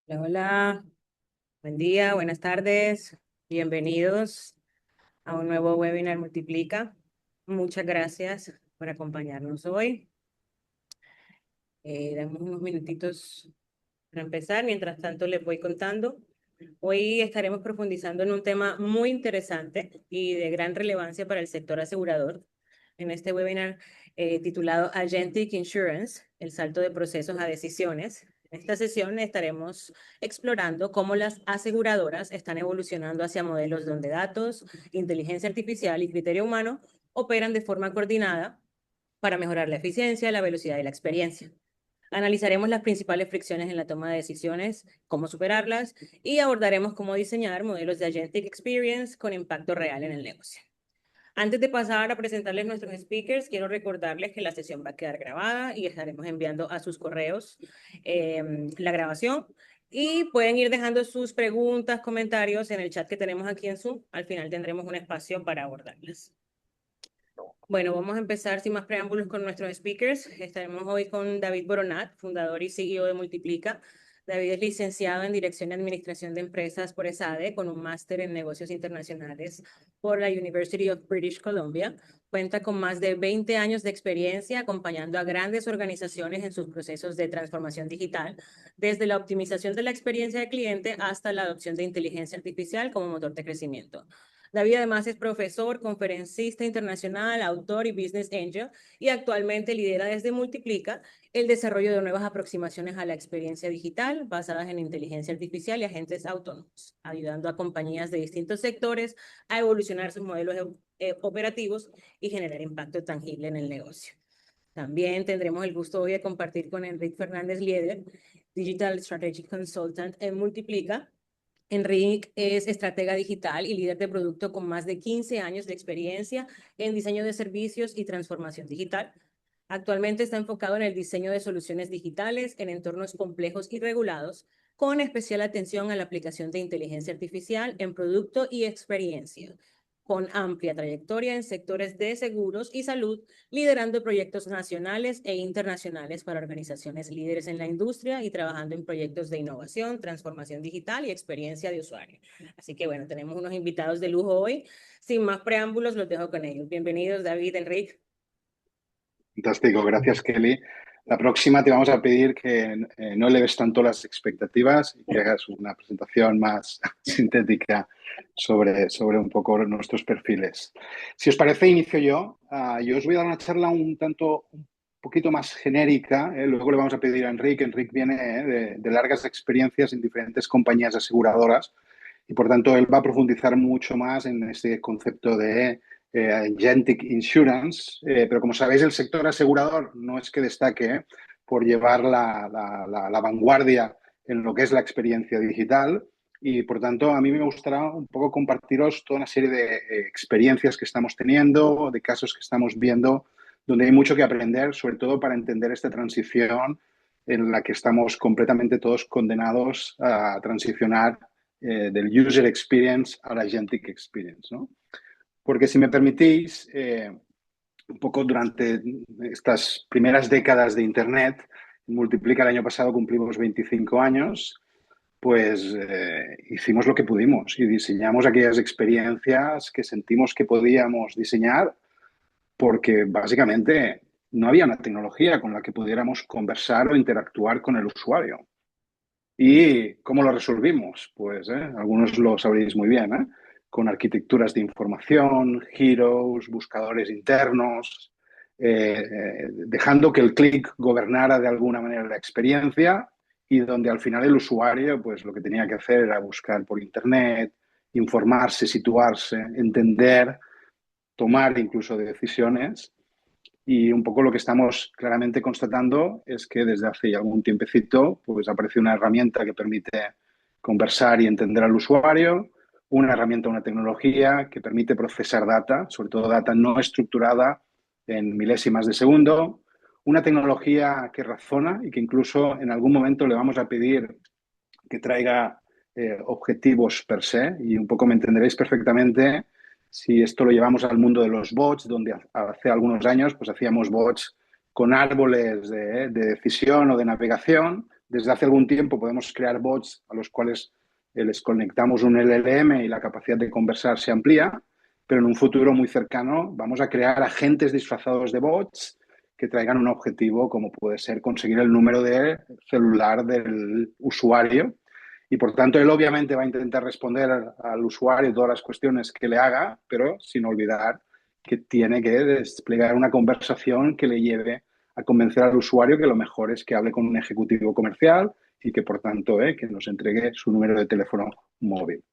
Hola, hola, buen día, buenas tardes, bienvenidos a un nuevo webinar Multiplica. Muchas gracias por acompañarnos hoy. Damos unos minutitos para empezar. Mientras tanto, les voy contando. Hoy estaremos profundizando en un tema muy interesante y de gran relevancia para el sector asegurador. En este webinar titulado Agentic Insurance, el salto de procesos a decisiones. En esta sesión estaremos explorando cómo las aseguradoras están evolucionando hacia modelos donde datos, inteligencia artificial y criterio humano operan de forma coordinada para mejorar la eficiencia, la velocidad y la experiencia. Analizaremos las principales fricciones en la toma de decisiones, cómo superarlas y abordaremos cómo diseñar modelos de Agentic Experience con impacto real en el negocio. Antes de pasar a presentarles nuestros speakers, quiero recordarles que la sesión va a quedar grabada y estaremos enviando a sus correos la grabación. Y pueden ir dejando sus preguntas, comentarios en el chat que tenemos aquí en Zoom. Al final tendremos un espacio para abordarlas. Bueno, vamos a empezar sin más preámbulos con nuestros speakers. Estaremos hoy con David Boronat, fundador y CEO de Multiplica. David es licenciado en Dirección y Administración de Empresas por ESADE, con un máster en Negocios Internacionales por la University of British Columbia. Cuenta con más de 20 años de experiencia acompañando a grandes organizaciones en sus procesos de transformación digital, desde la optimización de la experiencia de cliente hasta la adopción de inteligencia artificial como motor de crecimiento. David además es profesor, conferencista internacional, autor y business angel, y actualmente lidera desde Multiplica el desarrollo de nuevas aproximaciones a la experiencia digital basadas en inteligencia artificial y agentes autónomos, ayudando a compañías de distintos sectores a evolucionar sus modelos operativos y generar impacto tangible en el negocio. También tendremos el gusto hoy de compartir con Enrique Fernández Lieder, Digital Strategic Consultant en Multiplica. Enrique es estratega digital y líder de producto con más de 15 años de experiencia en diseño de servicios y transformación digital. Actualmente está enfocado en el diseño de soluciones digitales en entornos complejos y regulados, con especial atención a la aplicación de inteligencia artificial en producto y experiencia, con amplia trayectoria en sectores de seguros y salud, liderando proyectos nacionales e internacionales para organizaciones líderes en la industria y trabajando en proyectos de innovación, transformación digital y experiencia de usuario. Así que bueno, tenemos unos invitados de lujo hoy. Sin más preámbulos, los dejo con ellos. Bienvenidos, David, Enrique. Fantástico, gracias Kelly. La próxima te vamos a pedir que no eleves tanto las expectativas y que hagas una presentación más sintética sobre un poco nuestros perfiles. Si os parece, inicio yo. Yo os voy a dar una charla un poquito más genérica. Luego le vamos a pedir a Enrique. Enrique viene de largas experiencias en diferentes compañías aseguradoras y por tanto él va a profundizar mucho más en este concepto de Agentic Insurance, pero como sabéis el sector asegurador no es que destaque por llevar la vanguardia en lo que es la experiencia digital y por tanto a mí me gustará un poco compartiros toda una serie de experiencias que estamos teniendo, de casos que estamos viendo, donde hay mucho que aprender, sobre todo para entender esta transición en la que estamos completamente todos condenados a transicionar del user experience a la agentic experience, ¿no? Porque si me permitís, un poco durante estas primeras décadas de Internet, Multiplica el año pasado cumplimos 25 años, pues hicimos lo que pudimos y diseñamos aquellas experiencias que sentimos que podíamos diseñar porque básicamente no había una tecnología con la que pudiéramos conversar o interactuar con el usuario. ¿Y cómo lo resolvimos? Pues algunos lo sabréis muy bien, ¿eh? Con arquitecturas de información, heroes, buscadores internos, dejando que el clic gobernara de alguna manera la experiencia y donde al final el usuario pues lo que tenía que hacer era buscar por internet, informarse, situarse, entender, tomar incluso decisiones y un poco lo que estamos claramente constatando es que desde hace ya algún tiempecito pues aparece una herramienta que permite conversar y entender al usuario, una herramienta, una tecnología que permite procesar data, sobre todo data no estructurada en milésimas de segundo, una tecnología que razona y que incluso en algún momento le vamos a pedir que traiga objetivos per se y un poco me entenderéis perfectamente si esto lo llevamos al mundo de los bots, donde hace algunos años pues hacíamos bots con árboles de decisión o de navegación, desde hace algún tiempo podemos crear bots a los cuales les conectamos un LLM y la capacidad de conversar se amplía, pero en un futuro muy cercano vamos a crear agentes disfrazados de bots que traigan un objetivo como puede ser conseguir el número de celular del usuario. Y por tanto, él obviamente va a intentar responder al usuario todas las cuestiones que le haga, pero sin olvidar que tiene que desplegar una conversación que le lleve a convencer al usuario que lo mejor es que hable con un ejecutivo comercial y que, por tanto, que nos entregue su número de teléfono móvil.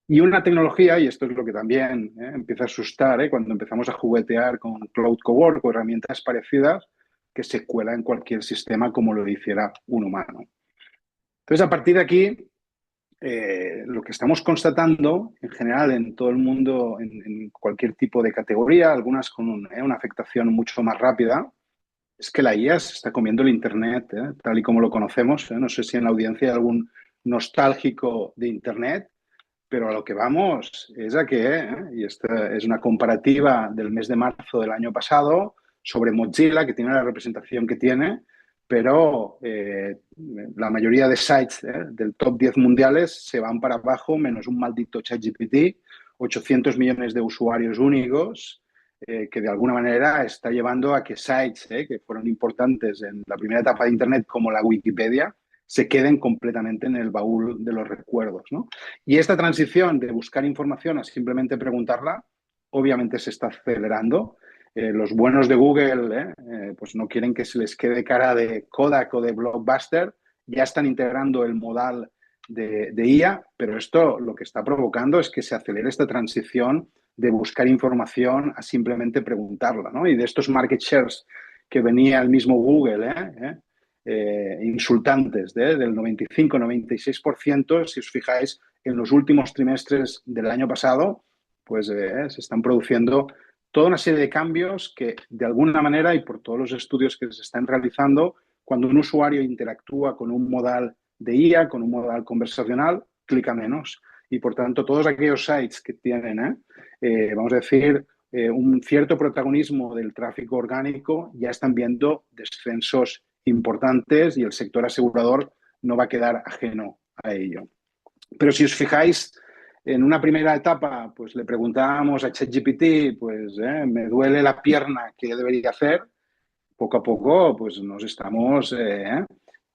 Y una tecnología, y esto es lo que también empieza a asustar cuando empezamos a juguetear con Cloud Cowork o herramientas parecidas, que se cuela en cualquier sistema como lo hiciera un humano. Entonces, a partir de aquí, lo que estamos constatando en general en todo el mundo, en cualquier tipo de categoría, algunas con una afectación mucho más rápida, es que la IA se está comiendo el Internet, tal y como lo conocemos. No sé si en la audiencia hay algún nostálgico de Internet, pero a lo que vamos es a que, y esta es una comparativa del mes de marzo del año pasado sobre Mozilla, que tiene la representación que tiene, pero la mayoría de sites del top 10 mundiales se van para abajo, menos un maldito ChatGPT, 800 millones de usuarios únicos, que de alguna manera está llevando a que sites que fueron importantes en la primera etapa de Internet, como la Wikipedia, se queden completamente en el baúl de los recuerdos, ¿no? Y esta transición de buscar información a simplemente preguntarla, obviamente se está acelerando. Los buenos de Google pues no quieren que se les quede cara de Kodak o de Blockbuster, ya están integrando el modal de IA, pero esto lo que está provocando es que se acelere esta transición de buscar información a simplemente preguntarla, ¿no? Y de estos market shares que venía el mismo Google, insultantes del 95-96%, si os fijáis, en los últimos trimestres del año pasado, pues se están produciendo toda una serie de cambios que, de alguna manera, y por todos los estudios que se están realizando, cuando un usuario interactúa con un modal de IA, con un modal conversacional, clica menos. Y, por tanto, todos aquellos sites que tienen, vamos a decir, un cierto protagonismo del tráfico orgánico, ya están viendo descensos importantes y el sector asegurador no va a quedar ajeno a ello. Pero si os fijáis, en una primera etapa, pues le preguntábamos a ChatGPT, pues me duele la pierna, ¿qué debería hacer? Poco a poco, pues nos estamos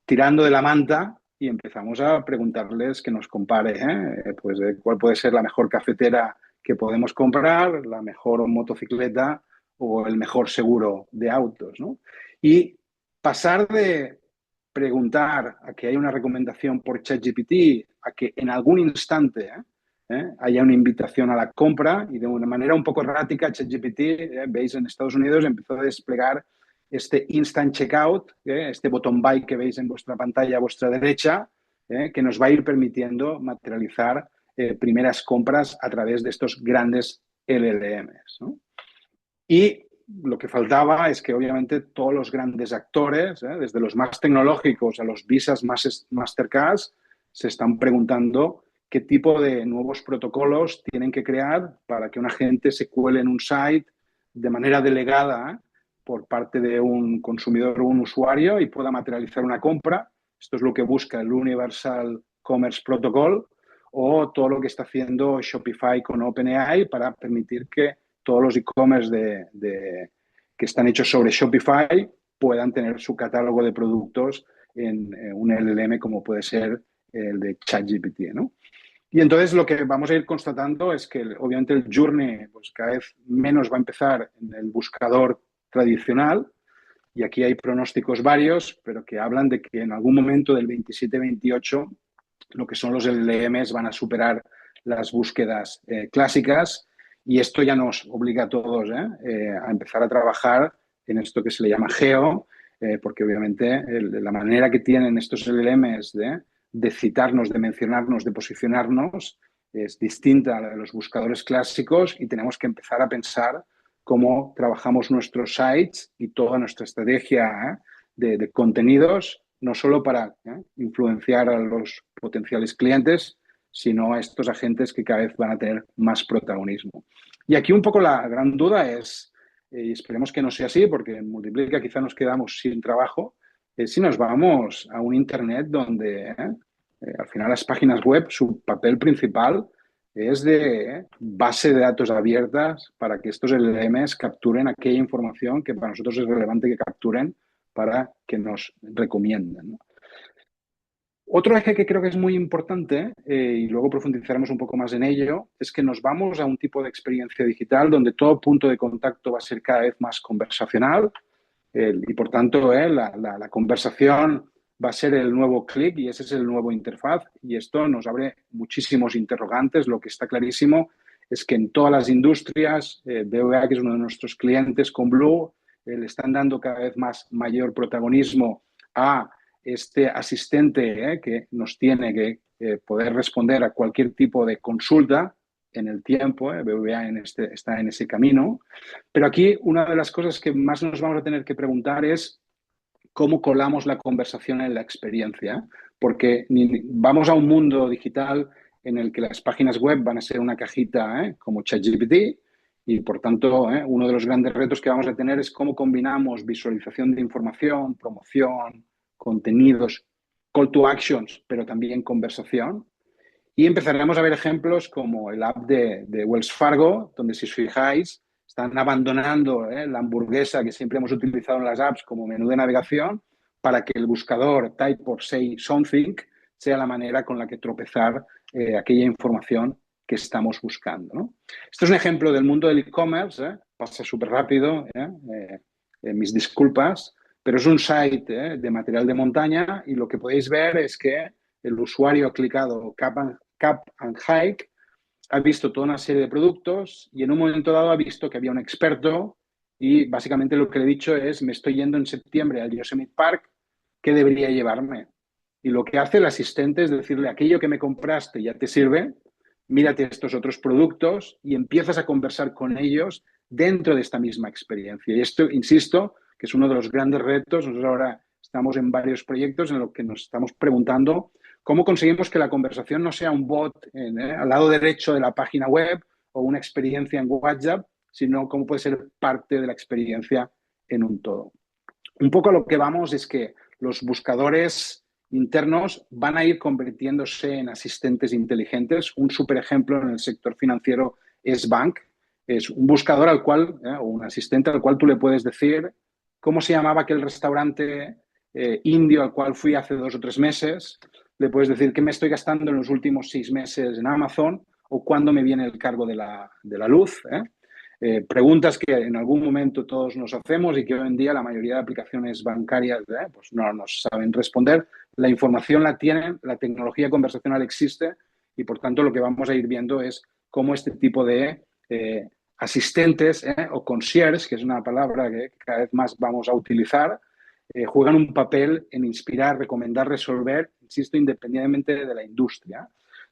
tirando de la manta y empezamos a preguntarles que nos compare, pues cuál puede ser la mejor cafetera que podemos comprar, la mejor motocicleta o el mejor seguro de autos, ¿no? Y pasar de preguntar a que haya una recomendación por ChatGPT a que en algún instante haya una invitación a la compra y de una manera un poco errática ChatGPT, veis en Estados Unidos, empezó a desplegar este instant checkout, este botón buy que veis en vuestra pantalla a vuestra derecha, que nos va a ir permitiendo materializar primeras compras a través de estos grandes LLMs, ¿no? Y lo que faltaba es que obviamente todos los grandes actores, desde los más tecnológicos a los visas más Mastercards, se están preguntando qué tipo de nuevos protocolos tienen que crear para que una gente se cuele en un site de manera delegada por parte de un consumidor o un usuario y pueda materializar una compra. Esto es lo que busca el Universal Commerce Protocol o todo lo que está haciendo Shopify con OpenAI para permitir que todos los e-commerce que están hechos sobre Shopify puedan tener su catálogo de productos en un LLM como puede ser el de ChatGPT, ¿no? Y entonces lo que vamos a ir constatando es que obviamente el journey pues cada vez menos va a empezar en el buscador tradicional y aquí hay pronósticos varios, pero que hablan de que en algún momento del 27-28 lo que son los LLMs van a superar las búsquedas clásicas y esto ya nos obliga a todos a empezar a trabajar en esto que se le llama geo, porque obviamente la manera que tienen estos LLMs de citarnos, de mencionarnos, de posicionarnos, es distinta a la de los buscadores clásicos y tenemos que empezar a pensar cómo trabajamos nuestros sites y toda nuestra estrategia de contenidos, no solo para influenciar a los potenciales clientes, sino a estos agentes que cada vez van a tener más protagonismo. Y aquí un poco la gran duda es, y esperemos que no sea así, porque en Multiplica quizá nos quedamos sin trabajo, si nos vamos a un Internet donde al final las páginas web, su papel principal es de base de datos abiertas para que estos LLMs capturen aquella información que para nosotros es relevante que capturen para que nos recomienden, ¿no? Otro eje que creo que es muy importante, y luego profundizaremos un poco más en ello, es que nos vamos a un tipo de experiencia digital donde todo punto de contacto va a ser cada vez más conversacional, y por tanto la conversación va a ser el nuevo clic y ese es el nuevo interfaz y esto nos abre muchísimos interrogantes. Lo que está clarísimo es que en todas las industrias, BBVA, que es uno de nuestros clientes con Blue, le están dando cada vez más mayor protagonismo a este asistente que nos tiene que poder responder a cualquier tipo de consulta en el tiempo. BBVA está en ese camino. Pero aquí una de las cosas que más nos vamos a tener que preguntar es cómo colamos la conversación en la experiencia, porque vamos a un mundo digital en el que las páginas web van a ser una cajita como ChatGPT y, por tanto, uno de los grandes retos que vamos a tener es cómo combinamos visualización de información, promoción, contenidos, call to actions, pero también conversación. Y empezaremos a ver ejemplos como el app de Wells Fargo, donde si os fijáis, están abandonando la hamburguesa que siempre hemos utilizado en las apps como menú de navegación para que el buscador type or say something sea la manera con la que tropezar aquella información que estamos buscando, ¿no? Esto es un ejemplo del mundo del e-commerce, pasa súper rápido, mis disculpas, pero es un site de material de montaña y lo que podéis ver es que el usuario ha clicado Cap and Hike, ha visto toda una serie de productos y en un momento dado ha visto que había un experto y básicamente lo que le he dicho es, me estoy yendo en septiembre al Yosemite Park, ¿qué debería llevarme? Y lo que hace el asistente es decirle, aquello que me compraste ya te sirve, mírate estos otros productos y empiezas a conversar con ellos dentro de esta misma experiencia. Y esto, insisto, que es uno de los grandes retos. Nosotros ahora estamos en varios proyectos en los que nos estamos preguntando cómo conseguimos que la conversación no sea un bot al lado derecho de la página web o una experiencia en WhatsApp, sino cómo puede ser parte de la experiencia en un todo. Un poco lo que vamos es que los buscadores internos van a ir convirtiéndose en asistentes inteligentes. Un súper ejemplo en el sector financiero es Bank. Es un buscador al cual, o un asistente al cual tú le puedes decir cómo se llamaba aquel restaurante indio al cual fui hace 2 o 3 meses. Le puedes decir qué me estoy gastando en los últimos 6 meses en Amazon o cuándo me viene el cargo de la luz. Preguntas que en algún momento todos nos hacemos y que hoy en día la mayoría de aplicaciones bancarias pues no nos saben responder. La información la tienen, la tecnología conversacional existe y por tanto lo que vamos a ir viendo es cómo este tipo de asistentes o concierge, que es una palabra que cada vez más vamos a utilizar, juegan un papel en inspirar, recomendar, resolver, insisto, independientemente de la industria.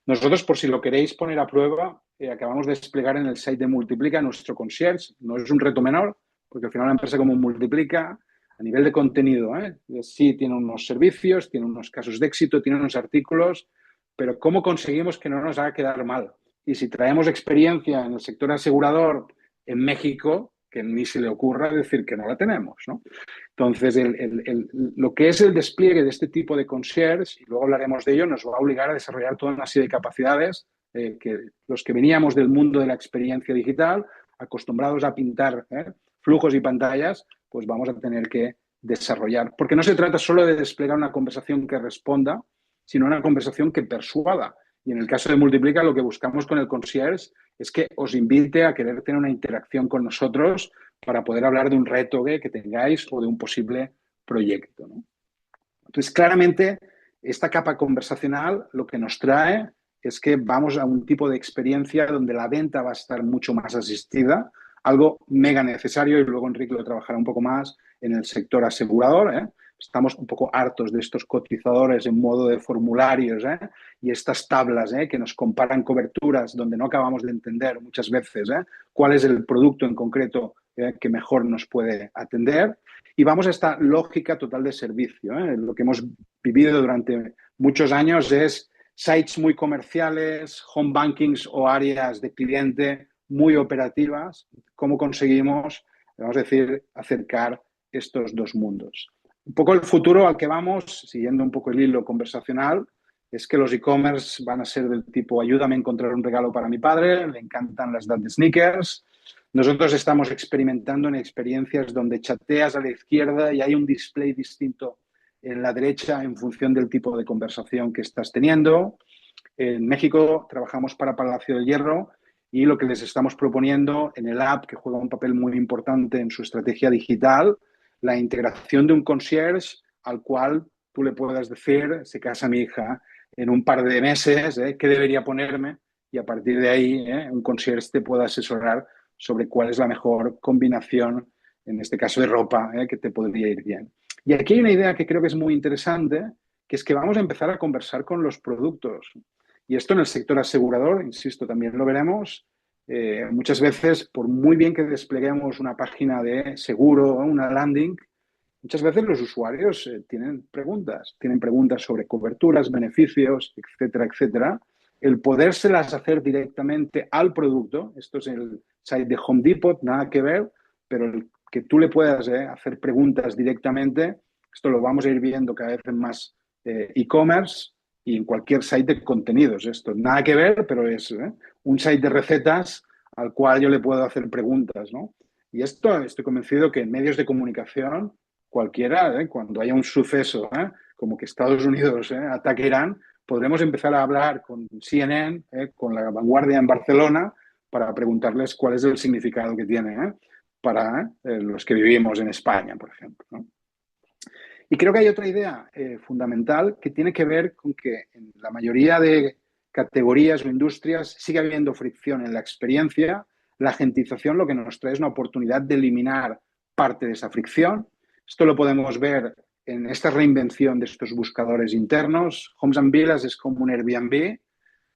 Nosotros, por si lo queréis poner a prueba, acabamos de desplegar en el site de Multiplica nuestro concierge. No es un reto menor, porque al final la empresa como Multiplica, a nivel de contenido, sí tiene unos servicios, tiene unos casos de éxito, tiene unos artículos, pero ¿cómo conseguimos que no nos haga quedar mal? Y si traemos experiencia en el sector asegurador en México, que ni se le ocurra decir que no la tenemos, ¿no? Entonces, lo que es el despliegue de este tipo de concierge, y luego hablaremos de ello, nos va a obligar a desarrollar toda una serie de capacidades que los que veníamos del mundo de la experiencia digital, acostumbrados a pintar flujos y pantallas, pues vamos a tener que desarrollar. Porque no se trata solo de desplegar una conversación que responda, sino una conversación que persuada. Y en el caso de Multiplica, lo que buscamos con el concierge es que os invite a querer tener una interacción con nosotros para poder hablar de un reto que tengáis o de un posible proyecto, ¿no? Entonces, claramente, esta capa conversacional lo que nos trae es que vamos a un tipo de experiencia donde la venta va a estar mucho más asistida, algo mega necesario, y luego Enrique lo trabajará un poco más en el sector asegurador. Estamos un poco hartos de estos cotizadores en modo de formularios y estas tablas que nos comparan coberturas donde no acabamos de entender muchas veces cuál es el producto en concreto que mejor nos puede atender. Y vamos a esta lógica total de servicio. Lo que hemos vivido durante muchos años es sites muy comerciales, home bankings o áreas de cliente muy operativas. ¿Cómo conseguimos, vamos a decir, acercar estos dos mundos? Un poco el futuro al que vamos, siguiendo un poco el hilo conversacional, es que los e-commerce van a ser del tipo ayúdame a encontrar un regalo para mi padre, le encantan las de sneakers. Nosotros estamos experimentando en experiencias donde chateas a la izquierda y hay un display distinto en la derecha en función del tipo de conversación que estás teniendo. En México trabajamos para Palacio del Hierro y lo que les estamos proponiendo en el app, que juega un papel muy importante en su estrategia digital, la integración de un concierge al cual tú le puedas decir, se casa mi hija en un par de meses, qué debería ponerme, y a partir de ahí un concierge te pueda asesorar sobre cuál es la mejor combinación, en este caso de ropa, que te podría ir bien. Y aquí hay una idea que creo que es muy interesante, que es que vamos a empezar a conversar con los productos. Y esto en el sector asegurador, insisto, también lo veremos. Muchas veces, por muy bien que despleguemos una página de seguro, una landing, muchas veces los usuarios tienen preguntas sobre coberturas, beneficios, etcétera, etcétera. El podérselas hacer directamente al producto, esto es el site de Home Depot, nada que ver, pero el que tú le puedas hacer preguntas directamente, esto lo vamos a ir viendo cada vez en más e-commerce y en cualquier site de contenidos. Esto nada que ver, pero es un site de recetas al cual yo le puedo hacer preguntas, ¿no? Y esto estoy convencido que en medios de comunicación cualquiera, cuando haya un suceso, como que Estados Unidos ataque Irán, podremos empezar a hablar con CNN, con La Vanguardia en Barcelona, para preguntarles cuál es el significado que tiene para los que vivimos en España, por ejemplo, ¿no? Y creo que hay otra idea fundamental que tiene que ver con que en la mayoría de categorías o industrias sigue habiendo fricción en la experiencia. La agentización lo que nos trae es una oportunidad de eliminar parte de esa fricción. Esto lo podemos ver en esta reinvención de estos buscadores internos. Homes and Villas es como un Airbnb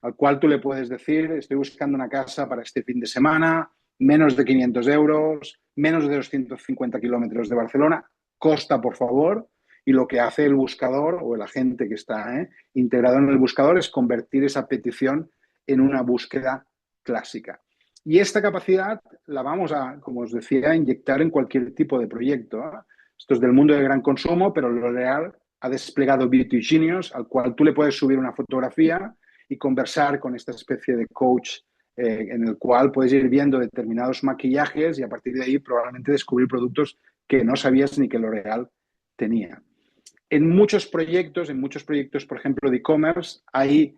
al cual tú le puedes decir, estoy buscando una casa para este fin de semana, menos de 500 euros, menos de 250 kilómetros de Barcelona, costa, por favor. Y lo que hace el buscador o el agente que está integrado en el buscador es convertir esa petición en una búsqueda clásica. Y esta capacidad la vamos a, como os decía, inyectar en cualquier tipo de proyecto. Esto es del mundo del gran consumo, pero L'Oréal ha desplegado Beauty Genius, al cual tú le puedes subir una fotografía y conversar con esta especie de coach en el cual puedes ir viendo determinados maquillajes y a partir de ahí probablemente descubrir productos que no sabías ni que L'Oréal tenía. En muchos proyectos, por ejemplo, de e-commerce, hay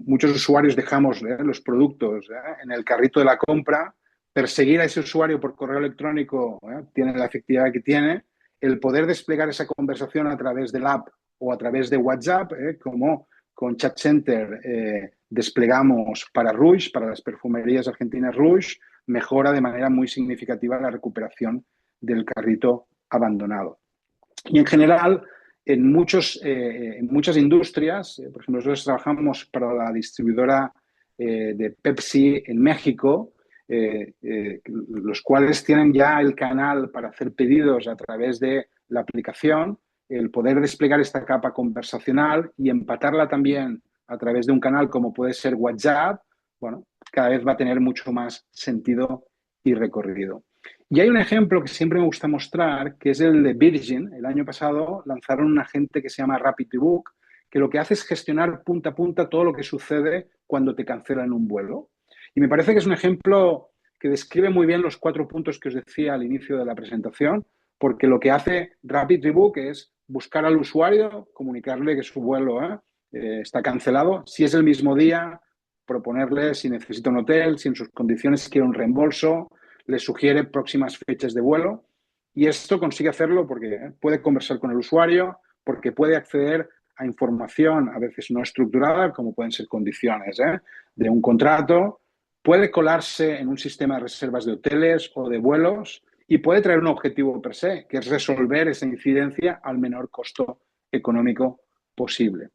muchos usuarios dejamos los productos en el carrito de la compra. Perseguir a ese usuario por correo electrónico tiene la efectividad que tiene. El poder desplegar esa conversación a través del app o a través de WhatsApp, como con Chat Center desplegamos para Rouge, para las perfumerías argentinas Rouge, mejora de manera muy significativa la recuperación del carrito abandonado. Y en general, en muchas industrias, por ejemplo, nosotros trabajamos para la distribuidora de Pepsi en México, los cuales tienen ya el canal para hacer pedidos a través de la aplicación, el poder desplegar esta capa conversacional y empatarla también a través de un canal como puede ser WhatsApp, bueno, cada vez va a tener mucho más sentido y recorrido. Y hay un ejemplo que siempre me gusta mostrar, que es el de Virgin. El año pasado lanzaron un agente que se llama Rapid Book, que lo que hace es gestionar punta a punta todo lo que sucede cuando te cancelan un vuelo. Y me parece que es un ejemplo que describe muy bien los 4 puntos que os decía al inicio de la presentación, porque lo que hace Rapid Book es buscar al usuario, comunicarle que su vuelo está cancelado. Si es el mismo día, proponerle si necesita un hotel, si en sus condiciones quiere un reembolso, le sugiere próximas fechas de vuelo y esto consigue hacerlo porque puede conversar con el usuario, porque puede acceder a información a veces no estructurada, como pueden ser condiciones de un contrato, puede colarse en un sistema de reservas de hoteles o de vuelos y puede traer un objetivo per se, que es resolver esa incidencia al menor costo económico posible.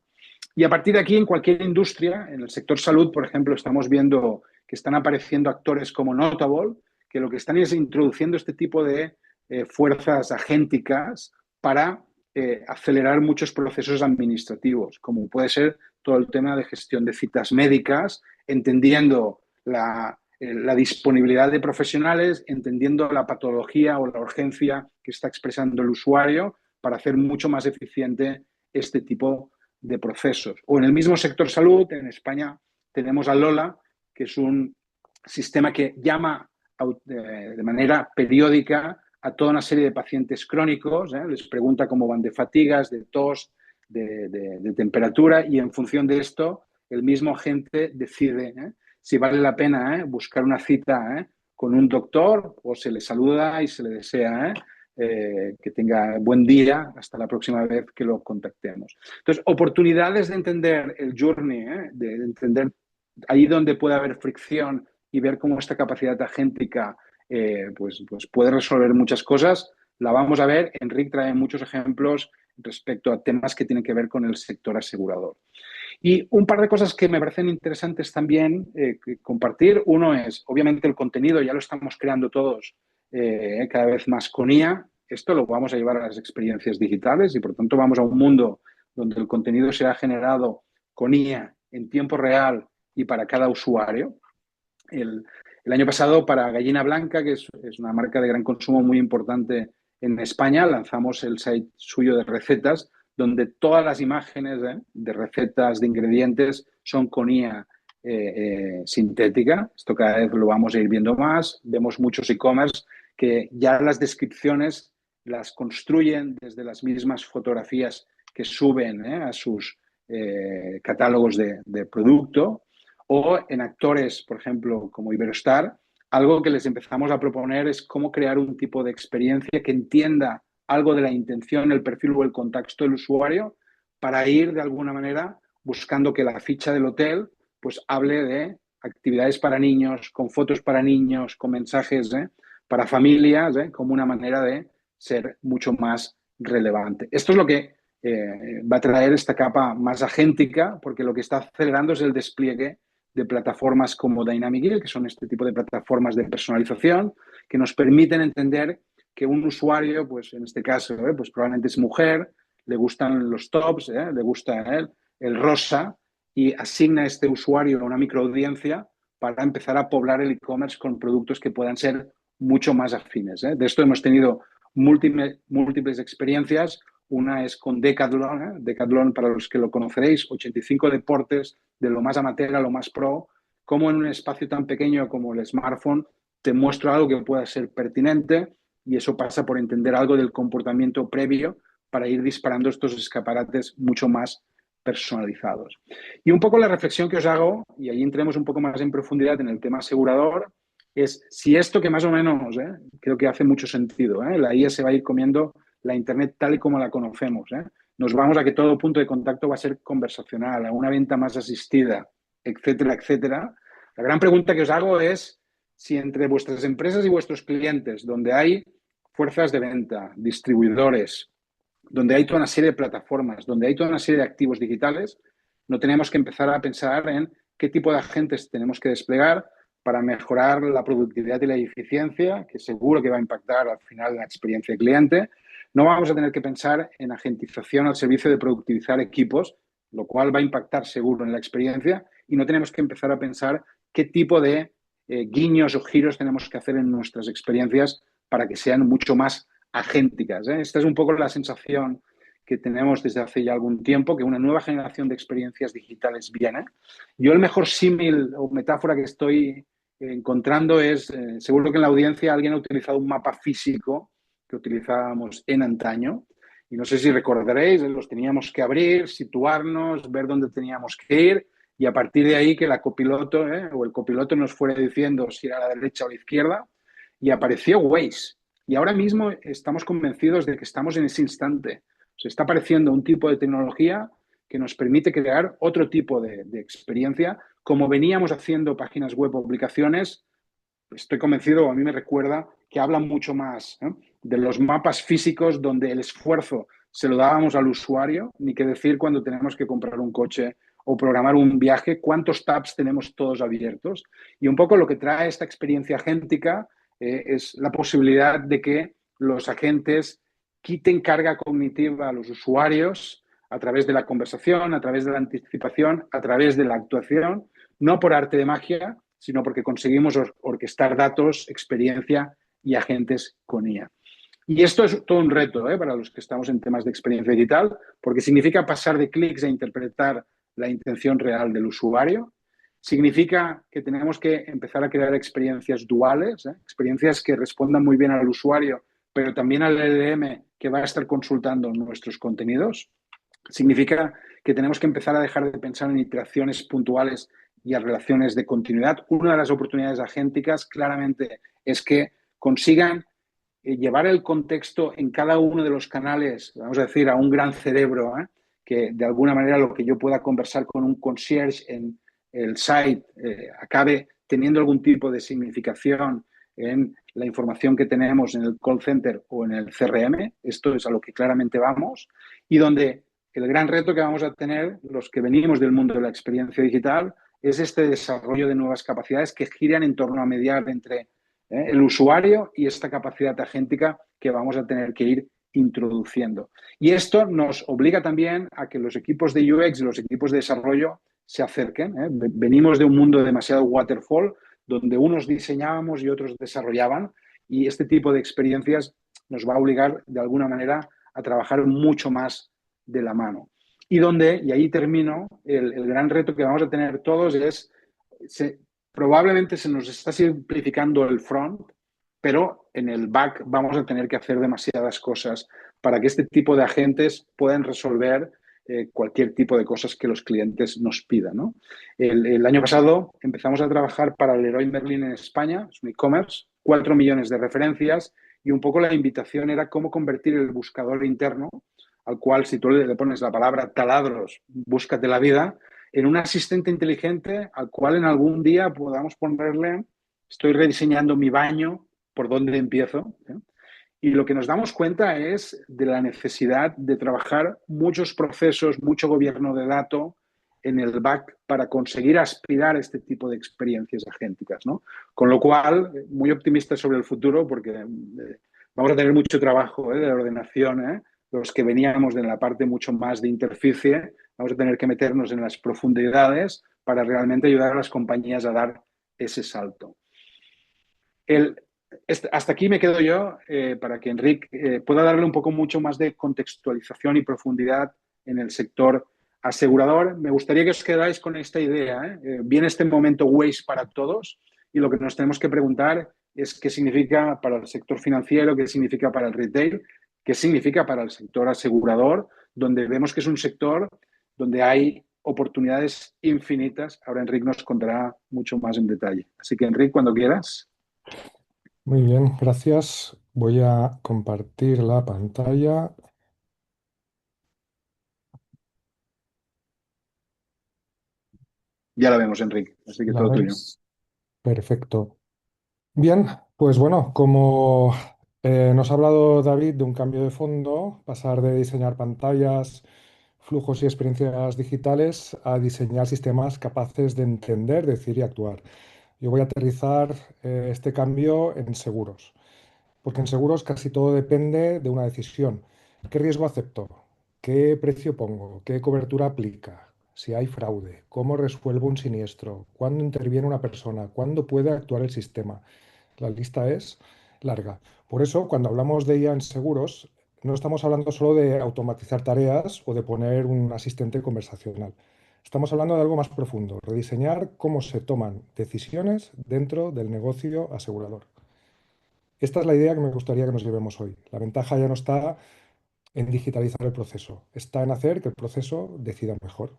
Y a partir de aquí, en cualquier industria, en el sector salud, por ejemplo, estamos viendo que están apareciendo actores como Notable, que lo que están es introduciendo este tipo de fuerzas agénticas para acelerar muchos procesos administrativos, como puede ser todo el tema de gestión de citas médicas, entendiendo la disponibilidad de profesionales, entendiendo la patología o la urgencia que está expresando el usuario para hacer mucho más eficiente este tipo de procesos. O en el mismo sector salud, en España tenemos a Lola, que es un sistema que llama de manera periódica a toda una serie de pacientes crónicos, les pregunta cómo van de fatigas, de tos, de temperatura, y en función de esto el mismo agente decide si vale la pena buscar una cita con un doctor o se le saluda y se le desea que tenga buen día hasta la próxima vez que lo contactemos. Entonces, oportunidades de entender el journey, de entender ahí donde puede haber fricción y ver cómo esta capacidad agéntica pues puede resolver muchas cosas, la vamos a ver. Enric trae muchos ejemplos respecto a temas que tienen que ver con el sector asegurador. Y un par de cosas que me parecen interesantes también compartir. Uno es, obviamente, el contenido, ya lo estamos creando todos cada vez más con IA. Esto lo vamos a llevar a las experiencias digitales y, por tanto, vamos a un mundo donde el contenido será generado con IA en tiempo real y para cada usuario. El año pasado, para Gallina Blanca, que es una marca de gran consumo muy importante en España, lanzamos el site suyo de recetas, donde todas las imágenes de recetas, de ingredientes, son con IA sintética. Esto cada vez lo vamos a ir viendo más. Vemos muchos e-commerce que ya las descripciones las construyen desde las mismas fotografías que suben a sus catálogos de producto. O en actores, por ejemplo, como Iberostar, algo que les empezamos a proponer es cómo crear un tipo de experiencia que entienda algo de la intención, el perfil o el contexto del usuario para ir de alguna manera buscando que la ficha del hotel pues hable de actividades para niños, con fotos para niños, con mensajes para familias, como una manera de ser mucho más relevante. Esto es lo que va a traer esta capa más agéntica, porque lo que está acelerando es el despliegue de plataformas como Dynamic Yield, que son este tipo de plataformas de personalización, que nos permiten entender que un usuario, pues en este caso, pues probablemente es mujer, le gustan los tops, le gusta el rosa, y asigna a este usuario a una microaudiencia para empezar a poblar el e-commerce con productos que puedan ser mucho más afines. De esto hemos tenido múltiples experiencias. Una es con Decathlon. Decathlon, para los que lo conoceréis, 85 deportes, de lo más amateur a lo más pro. Como en un espacio tan pequeño como el smartphone te muestro algo que pueda ser pertinente, y eso pasa por entender algo del comportamiento previo para ir disparando estos escaparates mucho más personalizados. Y un poco la reflexión que os hago, y ahí entremos un poco más en profundidad en el tema asegurador, es si esto que más o menos creo que hace mucho sentido, la IA se va a ir comiendo la Internet tal y como la conocemos. Nos vamos a que todo punto de contacto va a ser conversacional, a una venta más asistida, etcétera, etcétera. La gran pregunta que os hago es si entre vuestras empresas y vuestros clientes, donde hay fuerzas de venta, distribuidores, donde hay toda una serie de plataformas, donde hay toda una serie de activos digitales, no tenemos que empezar a pensar en qué tipo de agentes tenemos que desplegar para mejorar la productividad y la eficiencia, que seguro que va a impactar al final en la experiencia del cliente. No vamos a tener que pensar en agentización al servicio de productivizar equipos, lo cual va a impactar seguro en la experiencia, y no tenemos que empezar a pensar qué tipo de guiños o giros tenemos que hacer en nuestras experiencias para que sean mucho más agénticas. Esta es un poco la sensación que tenemos desde hace ya algún tiempo, que una nueva generación de experiencias digitales viene. Yo el mejor símil o metáfora que estoy encontrando es, seguro que en la audiencia alguien ha utilizado un mapa físico que utilizábamos en antaño, y no sé si recordaréis, los teníamos que abrir, situarnos, ver dónde teníamos que ir, y a partir de ahí que la copiloto o el copiloto nos fuera diciendo si era a la derecha o a la izquierda, y apareció Waze. Y ahora mismo estamos convencidos de que estamos en ese instante. Se está apareciendo un tipo de tecnología que nos permite crear otro tipo de experiencia, como veníamos haciendo páginas web o aplicaciones. Estoy convencido, a mí me recuerda que hablan mucho más de los mapas físicos, donde el esfuerzo se lo dábamos al usuario, ni qué decir cuando tenemos que comprar un coche o programar un viaje, cuántos tabs tenemos todos abiertos. Y un poco lo que trae esta experiencia agéntica es la posibilidad de que los agentes quiten carga cognitiva a los usuarios a través de la conversación, a través de la anticipación, a través de la actuación, no por arte de magia, sino porque conseguimos orquestar datos, experiencia y agentes con IA. Y esto es todo un reto para los que estamos en temas de experiencia digital, porque significa pasar de clics a interpretar la intención real del usuario. Significa que tenemos que empezar a crear experiencias duales, experiencias que respondan muy bien al usuario, pero también al LLM que va a estar consultando nuestros contenidos. Significa que tenemos que empezar a dejar de pensar en iteraciones puntuales y a relaciones de continuidad. Una de las oportunidades agénticas claramente es que consigan llevar el contexto en cada uno de los canales, vamos a decir, a un gran cerebro, que de alguna manera lo que yo pueda conversar con un concierge en el site acabe teniendo algún tipo de significación en la información que tenemos en el call center o en el CRM. Esto es a lo que claramente vamos. Y donde el gran reto que vamos a tener los que venimos del mundo de la experiencia digital es este desarrollo de nuevas capacidades que giran en torno a mediar entre el usuario y esta capacidad agéntica que vamos a tener que ir introduciendo. Y esto nos obliga también a que los equipos de UX y los equipos de desarrollo se acerquen. Venimos de un mundo demasiado waterfall, donde unos diseñábamos y otros desarrollaban, y este tipo de experiencias nos va a obligar de alguna manera a trabajar mucho más de la mano. Y donde, y ahí termino, el gran reto que vamos a tener todos es probablemente se nos está simplificando el front, pero en el back vamos a tener que hacer demasiadas cosas para que este tipo de agentes puedan resolver cualquier tipo de cosas que los clientes nos pidan, ¿no? El año pasado empezamos a trabajar para el Leroy Merlin en España, es un e-commerce, 4 millones de referencias y un poco la invitación era cómo convertir el buscador interno, al cual si tú le pones la palabra taladros, búscate la vida, en un asistente inteligente al cual en algún día podamos ponerle, estoy rediseñando mi baño, ¿por dónde empiezo? Y lo que nos damos cuenta es de la necesidad de trabajar muchos procesos, mucho gobierno de datos en el back para conseguir aspirar a este tipo de experiencias agénticas, ¿no? Con lo cual, muy optimista sobre el futuro porque vamos a tener mucho trabajo de ordenación, los que veníamos de la parte mucho más de interficie, vamos a tener que meternos en las profundidades para realmente ayudar a las compañías a dar ese salto. Hasta aquí me quedo yo para que Enric pueda darle un poco mucho más de contextualización y profundidad en el sector asegurador. Me gustaría que os quedáis con esta idea. Viene este momento Waze para todos y lo que nos tenemos que preguntar es qué significa para el sector financiero, qué significa para el retail, qué significa para el sector asegurador, donde vemos que es un sector donde hay oportunidades infinitas. Ahora Enric nos contará mucho más en detalle. Así que Enric, cuando quieras. Muy bien, gracias. Voy a compartir la pantalla. Ya la vemos, Enrique, así que ¿La todo tuyo. veis? Perfecto. Bien, pues bueno, como nos ha hablado David de un cambio de fondo, pasar de diseñar pantallas, flujos y experiencias digitales a diseñar sistemas capaces de entender, decir y actuar. Yo voy a aterrizar este cambio en seguros. Porque en seguros casi todo depende de una decisión. ¿Qué riesgo acepto? ¿Qué precio pongo? ¿Qué cobertura aplica? Si hay fraude, ¿cómo resuelvo un siniestro? ¿Cuándo interviene una persona? ¿Cuándo puede actuar el sistema? La lista es larga. Por eso, cuando hablamos de IA en seguros, no estamos hablando solo de automatizar tareas o de poner un asistente conversacional. Estamos hablando de algo más profundo, rediseñar cómo se toman decisiones dentro del negocio asegurador. Esta es la idea que me gustaría que nos llevemos hoy. La ventaja ya no está en digitalizar el proceso, está en hacer que el proceso decida mejor.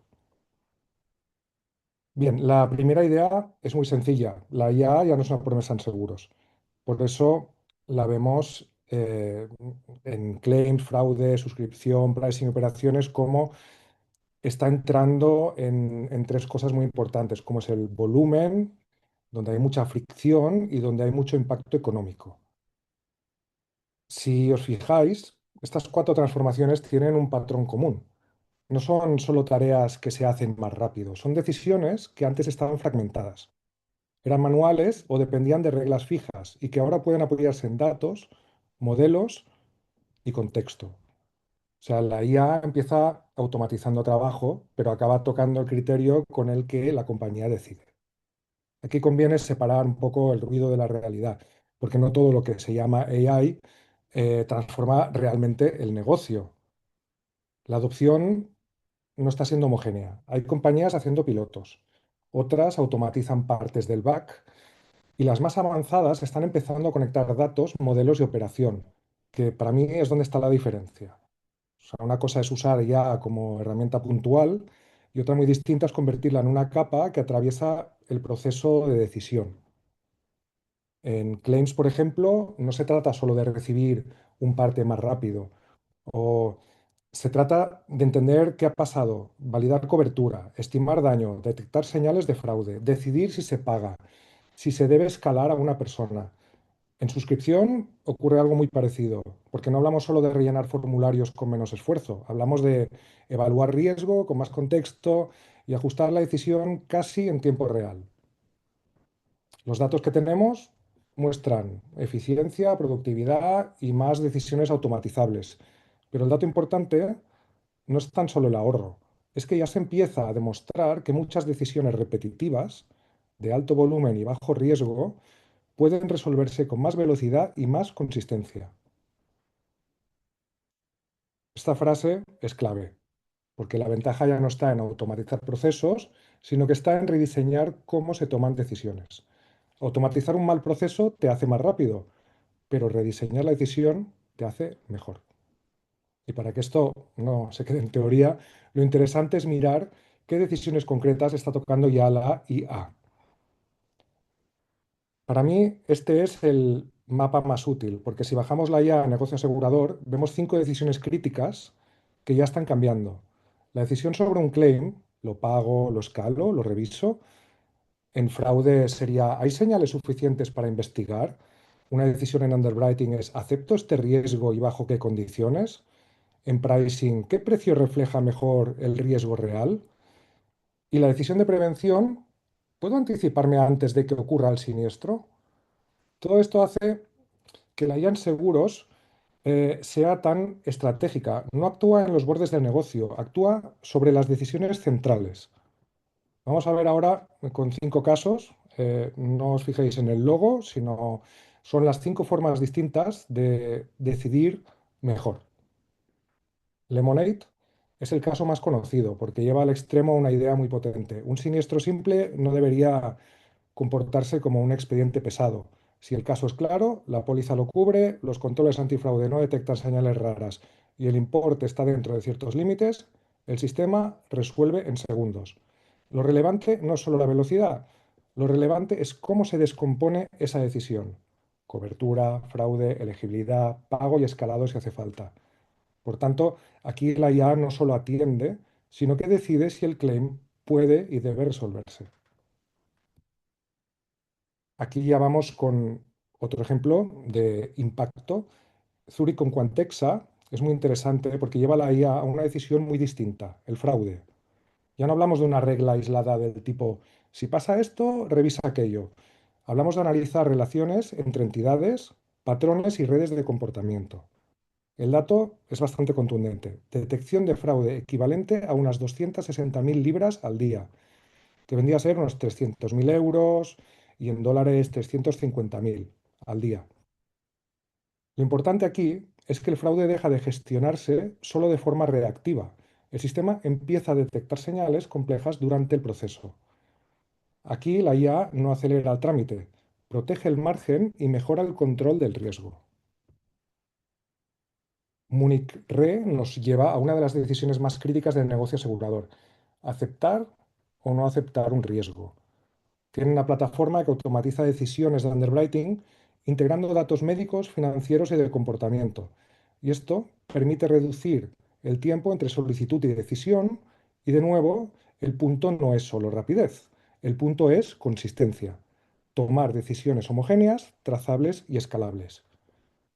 Bien, la primera idea es muy sencilla. La IA ya no es una promesa en seguros. Por eso la vemos en claims, fraude, suscripción, pricing, operaciones, como está entrando en tres cosas muy importantes, como es el volumen, donde hay mucha fricción y donde hay mucho impacto económico. Si os fijáis, estas cuatro transformaciones tienen un patrón común. No son solo tareas que se hacen más rápido, son decisiones que antes estaban fragmentadas. Eran manuales o dependían de reglas fijas y que ahora pueden apoyarse en datos, modelos y contexto. O sea, la IA empieza automatizando trabajo, pero acaba tocando el criterio con el que la compañía decide. Aquí conviene separar un poco el ruido de la realidad, porque no todo lo que se llama AI transforma realmente el negocio. La adopción no está siendo homogénea. Hay compañías haciendo pilotos, otras automatizan partes del back y las más avanzadas están empezando a conectar datos, modelos y operación, que para mí es donde está la diferencia. O sea, una cosa es usar ya como herramienta puntual y otra muy distinta es convertirla en una capa que atraviesa el proceso de decisión. En claims, por ejemplo, no se trata solo de recibir un parte más rápido, o se trata de entender qué ha pasado, validar cobertura, estimar daño, detectar señales de fraude, decidir si se paga, si se debe escalar a una persona. En suscripción ocurre algo muy parecido, porque no hablamos solo de rellenar formularios con menos esfuerzo, hablamos de evaluar riesgo con más contexto y ajustar la decisión casi en tiempo real. Los datos que tenemos muestran eficiencia, productividad y más decisiones automatizables. Pero el dato importante no es tan solo el ahorro, es que ya se empieza a demostrar que muchas decisiones repetitivas, de alto volumen y bajo riesgo, pueden resolverse con más velocidad y más consistencia. Esta frase es clave, porque la ventaja ya no está en automatizar procesos, sino que está en rediseñar cómo se toman decisiones. Automatizar un mal proceso te hace más rápido, pero rediseñar la decisión te hace mejor. Y para que esto no se quede en teoría, lo interesante es mirar qué decisiones concretas está tocando ya la IA. Para mí, este es el mapa más útil, porque si bajamos la IA a negocio asegurador, vemos 5 decisiones críticas que ya están cambiando. La decisión sobre un claim, lo pago, lo escalo, lo reviso. En fraude sería, ¿hay señales suficientes para investigar? Una decisión en underwriting es, ¿acepto este riesgo y bajo qué condiciones? En pricing, ¿qué precio refleja mejor el riesgo real? Y la decisión de prevención, ¿puedo anticiparme antes de que ocurra el siniestro? Todo esto hace que la IA en seguros sea tan estratégica. No actúa en los bordes del negocio, actúa sobre las decisiones centrales. Vamos a ver ahora con 5 casos. No os fijéis en el logo, sino son las 5 formas distintas de decidir mejor. Lemonade es el caso más conocido porque lleva al extremo una idea muy potente. Un siniestro simple no debería comportarse como un expediente pesado. Si el caso es claro, la póliza lo cubre, los controles antifraude no detectan señales raras y el importe está dentro de ciertos límites, el sistema resuelve en segundos. Lo relevante no es solo la velocidad, lo relevante es cómo se descompone esa decisión. Cobertura, fraude, elegibilidad, pago y escalado si hace falta. Por tanto, aquí la IA no solo atiende, sino que decide si el claim puede y debe resolverse. Aquí ya vamos con otro ejemplo de impacto. Zurich con Quantexa es muy interesante porque lleva la IA a una decisión muy distinta, el fraude. Ya no hablamos de una regla aislada del tipo, si pasa esto, revisa aquello. Hablamos de analizar relaciones entre entidades, patrones y redes de comportamiento. El dato es bastante contundente. Detección de fraude equivalente a unas 260.000 libras al día, que vendría a ser unos 300.000 euros y en dólares 350.000 al día. Lo importante aquí es que el fraude deja de gestionarse solo de forma reactiva. El sistema empieza a detectar señales complejas durante el proceso. Aquí la IA no acelera el trámite, protege el margen y mejora el control del riesgo. Munich Re nos lleva a una de las decisiones más críticas del negocio asegurador: aceptar o no aceptar un riesgo. Tiene una plataforma que automatiza decisiones de underwriting integrando datos médicos, financieros y de comportamiento. Y esto permite reducir el tiempo entre solicitud y decisión. Y de nuevo, el punto no es solo rapidez, el punto es consistencia. Tomar decisiones homogéneas, trazables y escalables.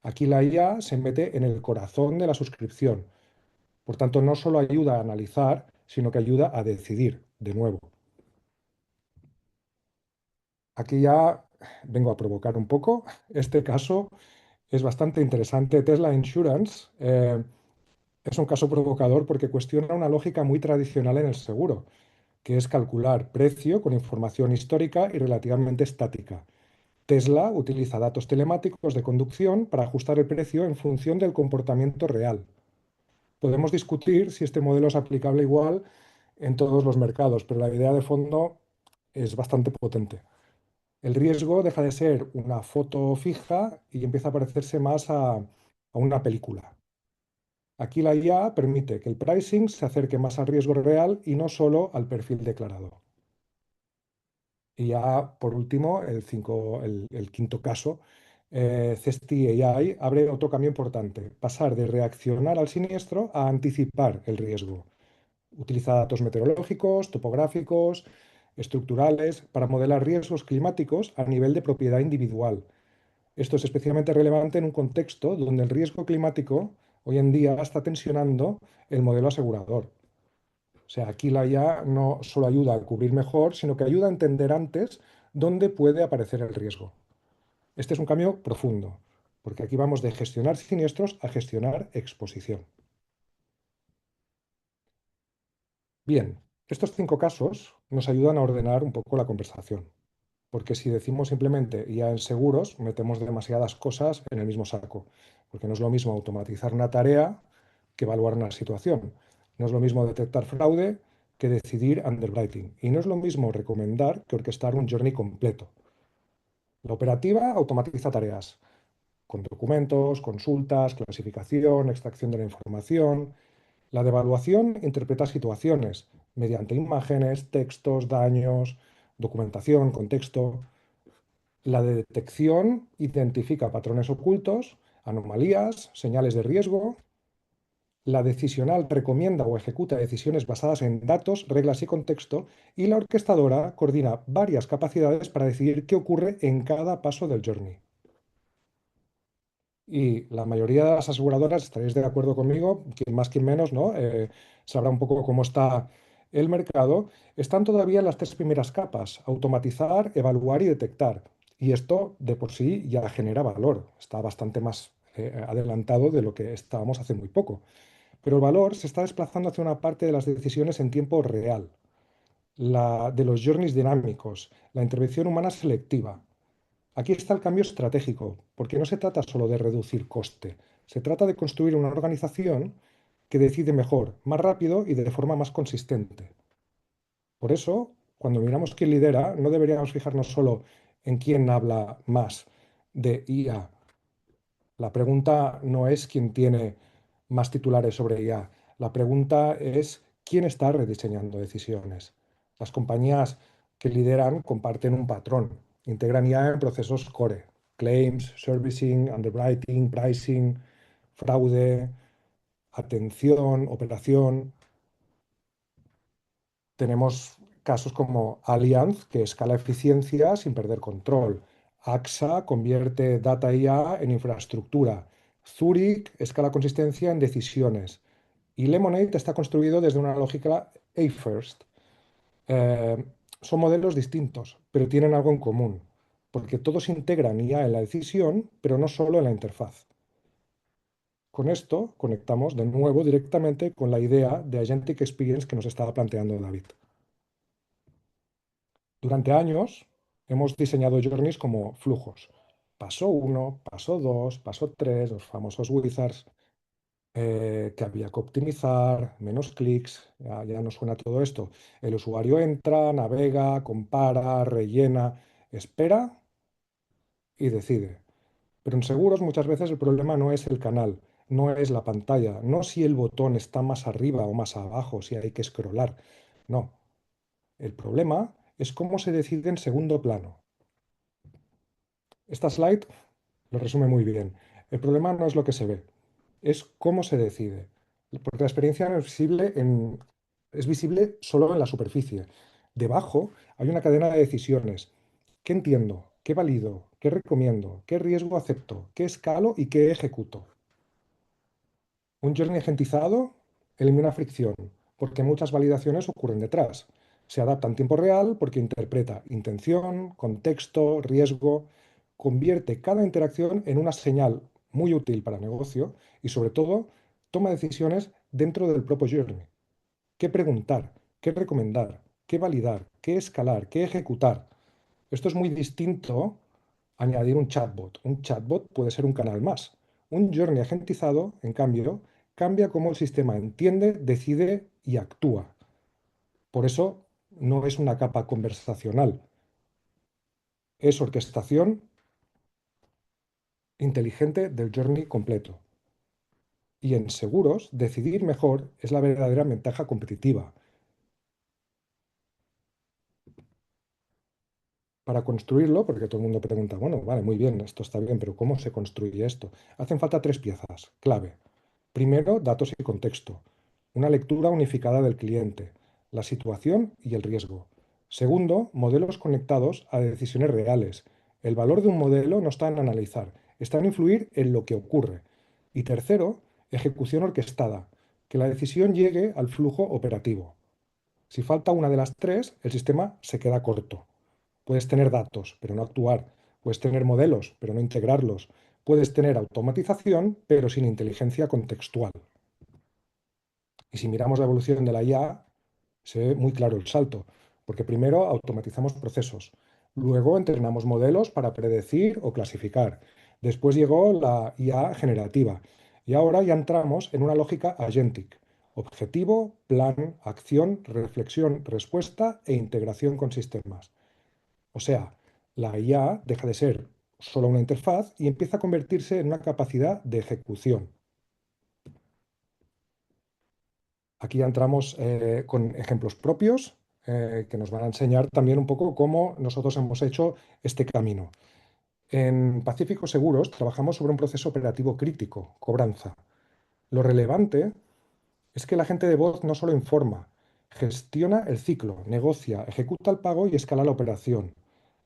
Aquí la IA se mete en el corazón de la suscripción. Por tanto, no solo ayuda a analizar, sino que ayuda a decidir de nuevo. Aquí ya vengo a provocar un poco. Este caso es bastante interesante. Tesla Insurance es un caso provocador porque cuestiona una lógica muy tradicional en el seguro. que es calcular precio con información histórica y relativamente estática. Tesla utiliza datos telemáticos de conducción para ajustar el precio en función del comportamiento real. Podemos discutir si este modelo es aplicable igual en todos los mercados, pero la idea de fondo es bastante potente. El riesgo deja de ser una foto fija y empieza a parecerse más a una película. Aquí la IA permite que el pricing se acerque más al riesgo real y no solo al perfil declarado. Y ya por último, el quinto caso, Cesti AI abre otro cambio importante, pasar de reaccionar al siniestro a anticipar el riesgo. Utiliza datos meteorológicos, topográficos, estructurales para modelar riesgos climáticos a nivel de propiedad individual. Esto es especialmente relevante en un contexto donde el riesgo climático hoy en día está tensionando el modelo asegurador. O sea, aquí la IA no solo ayuda a cubrir mejor, sino que ayuda a entender antes dónde puede aparecer el riesgo. Este es un cambio profundo, porque aquí vamos de gestionar siniestros a gestionar exposición. Bien, estos 5 casos nos ayudan a ordenar un poco la conversación, porque si decimos simplemente IA en seguros, metemos demasiadas cosas en el mismo saco, porque no es lo mismo automatizar una tarea que evaluar una situación. No es lo mismo detectar fraude que decidir underwriting. Y no es lo mismo recomendar que orquestar un journey completo. La operativa automatiza tareas con documentos, consultas, clasificación, extracción de la información. La de evaluación interpreta situaciones mediante imágenes, textos, daños, documentación, contexto. La de detección identifica patrones ocultos, anomalías, señales de riesgo. La decisional recomienda o ejecuta decisiones basadas en datos, reglas y contexto, y la orquestadora coordina varias capacidades para decidir qué ocurre en cada paso del journey. Y la mayoría de las aseguradoras, estaréis de acuerdo conmigo, quien más, quien menos, ¿no? Sabrá un poco cómo está el mercado. Están todavía en las 3 primeras capas, automatizar, evaluar y detectar. Y esto de por sí ya genera valor, está bastante más adelantado de lo que estábamos hace muy poco. Pero el valor se está desplazando hacia una parte de las decisiones en tiempo real, la de los journeys dinámicos, la intervención humana selectiva. Aquí está el cambio estratégico, porque no se trata solo de reducir coste, se trata de construir una organización que decide mejor, más rápido y de forma más consistente. Por eso, cuando miramos quién lidera, no deberíamos fijarnos solo en quién habla más de IA. La pregunta no es quién tiene más titulares sobre IA. La pregunta es quién está rediseñando decisiones. Las compañías que lideran comparten un patrón. Integran IA en procesos core. Claims, servicing, underwriting, pricing, fraude, atención, operación. Tenemos casos como Allianz, que escala eficiencia sin perder control. AXA convierte data IA en infraestructura. Zurich escala consistencia en decisiones. Y Lemonade está construido desde una lógica A-First. Eh, Son modelos distintos, pero tienen algo en común, porque todos integran IA en la decisión, pero no solo en la interfaz. Con esto conectamos de nuevo directamente con la idea de Agentic Experience que nos estaba planteando David. Durante años hemos diseñado journeys como flujos. Paso 1, paso 2, paso 3, los famosos wizards, que había que optimizar, menos clics, ya nos suena todo esto. El usuario entra, navega, compara, rellena, espera y decide. Pero en seguros muchas veces el problema no es el canal, no es la pantalla, no si el botón está más arriba o más abajo, si hay que scrollar. No, el problema es cómo se decide en segundo plano. Esta slide lo resume muy bien. El problema no es lo que se ve, es cómo se decide. Porque la experiencia no es visible solo en la superficie. Debajo hay una cadena de decisiones. ¿Qué entiendo? ¿Qué valido? ¿Qué recomiendo? ¿Qué riesgo acepto? ¿Qué escalo y qué ejecuto? Un journey agentizado elimina fricción, porque muchas validaciones ocurren detrás. Se adapta en tiempo real porque interpreta intención, contexto, riesgo, convierte cada interacción en una señal muy útil para negocio y sobre todo toma decisiones dentro del propio journey. ¿Qué preguntar? ¿Qué recomendar? qué validar, qué escalar, qué ejecutar. Esto es muy distinto a añadir un chatbot. Un chatbot puede ser un canal más. Un journey agentizado, en cambio, cambia cómo el sistema entiende, decide y actúa. Por eso no es una capa conversacional, es orquestación inteligente del journey completo. Y en seguros, decidir mejor es la verdadera ventaja competitiva. Para construirlo, porque todo el mundo pregunta, bueno, vale, muy bien, esto está bien, pero ¿cómo se construye esto? Hacen falta tres piezas clave. Primero, datos y contexto. Una lectura unificada del cliente, la situación y el riesgo. Segundo, modelos conectados a decisiones reales. El valor de un modelo no está en analizar, está en influir en lo que ocurre. Y tercero, ejecución orquestada, que la decisión llegue al flujo operativo. Si falta una de las tres, el sistema se queda corto. Puedes tener datos, pero no actuar. Puedes tener modelos, pero no integrarlos. Puedes tener automatización, pero sin inteligencia contextual. Y si miramos la evolución de la IA, se ve muy claro el salto, porque primero automatizamos procesos, luego entrenamos modelos para predecir o clasificar, después llegó la IA generativa y ahora ya entramos en una lógica agentic: objetivo, plan, acción, reflexión, respuesta e integración con sistemas. O sea, la IA deja de ser solo una interfaz y empieza a convertirse en una capacidad de ejecución. Aquí ya entramos con ejemplos propios que nos van a enseñar también un poco cómo nosotros hemos hecho este camino. En Pacífico Seguros trabajamos sobre un proceso operativo crítico, cobranza. Lo relevante es que la gente de voz no solo informa, gestiona el ciclo, negocia, ejecuta el pago y escala la operación.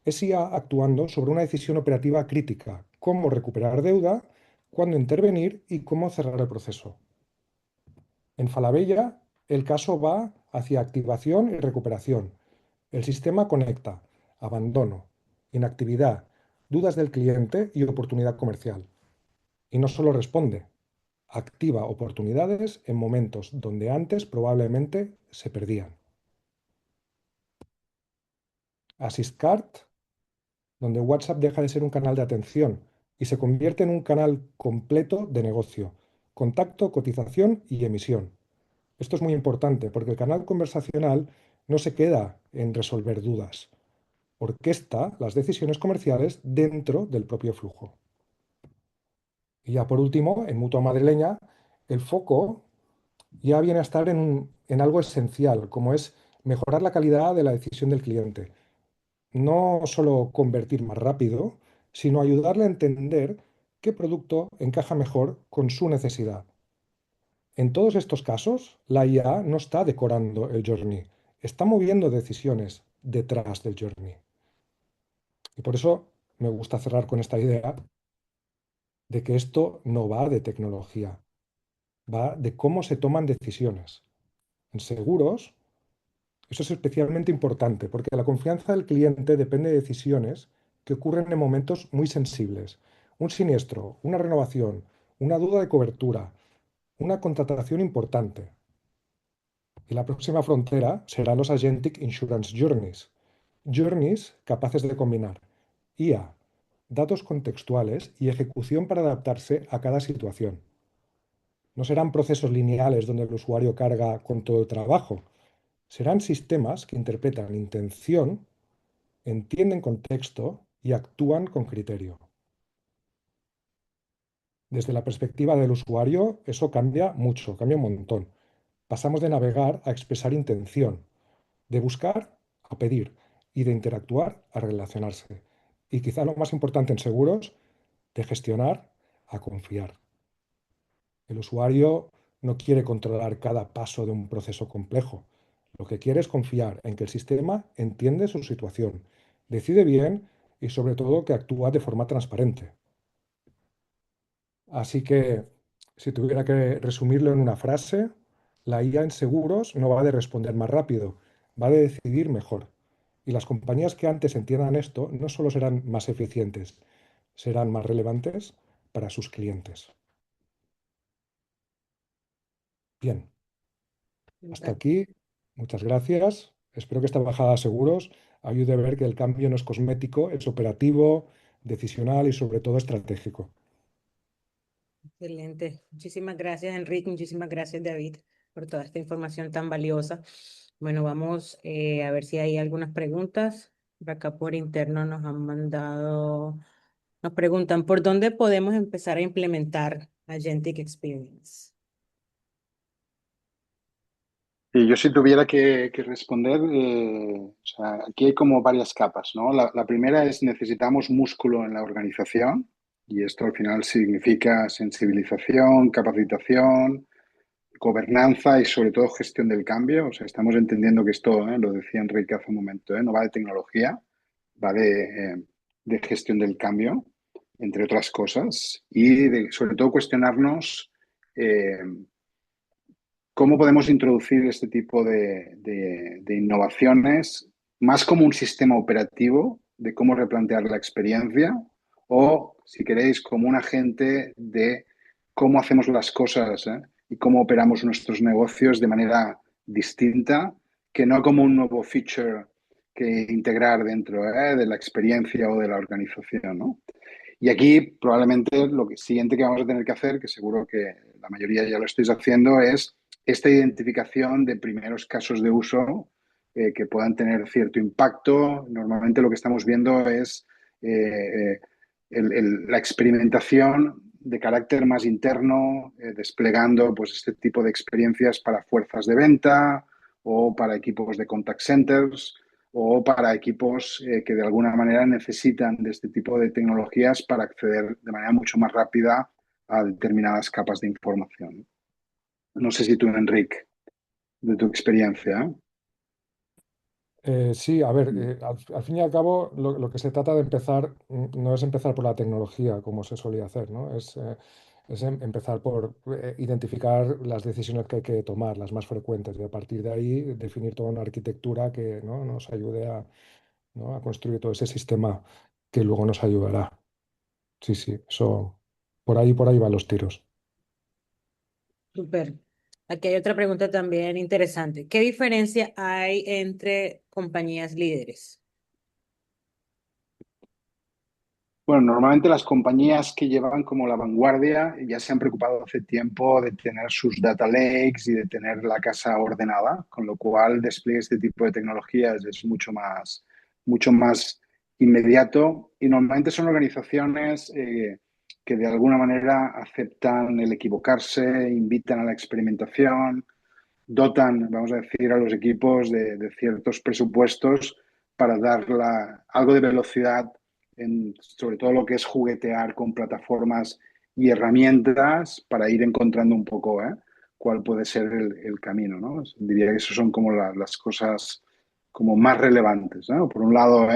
Es IA actuando sobre una decisión operativa crítica: cómo recuperar deuda, cuándo intervenir y cómo cerrar el proceso. En Falabella, el caso va hacia activación y recuperación. El sistema conecta abandono, inactividad, dudas del cliente y oportunidad comercial. Y no solo responde, activa oportunidades en momentos donde antes probablemente se perdían. AssistCard, donde WhatsApp deja de ser un canal de atención y se convierte en un canal completo de negocio: contacto, cotización y emisión. Esto es muy importante porque el canal conversacional no se queda en resolver dudas, orquesta las decisiones comerciales dentro del propio flujo. Y ya por último, en Mutua Madrileña, el foco ya viene a estar en algo esencial, como es mejorar la calidad de la decisión del cliente. No solo convertir más rápido, sino ayudarle a entender qué producto encaja mejor con su necesidad. En todos estos casos, la IA no está decorando el journey, está moviendo decisiones detrás del journey. Y por eso me gusta cerrar con esta idea de que esto no va de tecnología, va de cómo se toman decisiones. En seguros, eso es especialmente importante porque la confianza del cliente depende de decisiones que ocurren en momentos muy sensibles. Un siniestro, una renovación, una duda de cobertura, una contratación importante. Y la próxima frontera serán los Agentic Insurance Journeys. Journeys capaces de combinar IA, datos contextuales y ejecución para adaptarse a cada situación. No serán procesos lineales donde el usuario carga con todo el trabajo. Serán sistemas que interpretan intención, entienden contexto y actúan con criterio. Desde la perspectiva del usuario, eso cambia mucho, cambia un montón. Pasamos de navegar a expresar intención, de buscar a pedir y de interactuar a relacionarse. Y quizá lo más importante en seguros, de gestionar a confiar. El usuario no quiere controlar cada paso de un proceso complejo. Lo que quiere es confiar en que el sistema entiende su situación, decide bien y sobre todo que actúa de forma transparente. Así que, si tuviera que resumirlo en una frase, la IA en seguros no va de responder más rápido, va de decidir mejor. Y las compañías que antes entiendan esto no solo serán más eficientes, serán más relevantes para sus clientes. Bien, hasta Fantástico. aquí. Muchas gracias. Espero que esta bajada de seguros ayude a ver que el cambio no es cosmético, es operativo, decisional y sobre todo estratégico. Excelente. Muchísimas gracias, Enrique. Muchísimas gracias, David, por toda esta información tan valiosa. Bueno, vamos a ver si hay algunas preguntas. Por acá por interno nos han mandado, nos preguntan, ¿por dónde podemos empezar a implementar Agentic Experience? Y yo si tuviera que responder, o sea, aquí hay como varias capas, ¿no? La primera es necesitamos músculo en la organización y esto al final significa sensibilización, capacitación, gobernanza y sobre todo gestión del cambio. O sea, estamos entendiendo que esto, lo decía Enrique hace un momento, no va de tecnología, va de gestión del cambio, entre otras cosas, y de, sobre todo cuestionarnos eh, cómo podemos introducir este tipo de innovaciones más como un sistema operativo de cómo replantear la experiencia o, si queréis, como un agente de cómo hacemos las cosas, y cómo operamos nuestros negocios de manera distinta, que no como un nuevo feature que integrar dentro, de la experiencia o de la organización, ¿no? Y aquí probablemente lo siguiente que vamos a tener que hacer, que seguro que la mayoría ya lo estáis haciendo, es esta identificación de primeros casos de uso que puedan tener cierto impacto. Normalmente lo que estamos viendo es eh, la experimentación de carácter más interno, desplegando pues, este tipo de experiencias para fuerzas de venta o para equipos de contact centers o para equipos que de alguna manera necesitan de este tipo de tecnologías para acceder de manera mucho más rápida a determinadas capas de información. No sé si tú, Enrique, de tu experiencia. Sí, a ver, al fin y al cabo lo que se trata de empezar no es empezar por la tecnología como se solía hacer, ¿no? Es empezar por identificar las decisiones que hay que tomar, las más frecuentes, y a partir de ahí definir toda una arquitectura que, ¿no?, nos ayude a, ¿no?, a construir todo ese sistema que luego nos ayudará. Sí, sí, eso, por ahí van los tiros. Súper. Aquí hay otra pregunta también interesante. ¿Qué diferencia hay entre compañías líderes? Bueno, normalmente las compañías que llevan como la vanguardia ya se han preocupado hace tiempo de tener sus data lakes y de tener la casa ordenada, con lo cual despliegue este tipo de tecnologías es mucho más inmediato y normalmente son organizaciones que de alguna manera aceptan el equivocarse, invitan a la experimentación, dotan, vamos a decir, a los equipos de ciertos presupuestos para dar algo de velocidad en sobre todo lo que es juguetear con plataformas y herramientas para ir encontrando un poco cuál puede ser el camino, ¿no? Diría que eso son como las cosas como más relevantes, ¿no? Por un lado,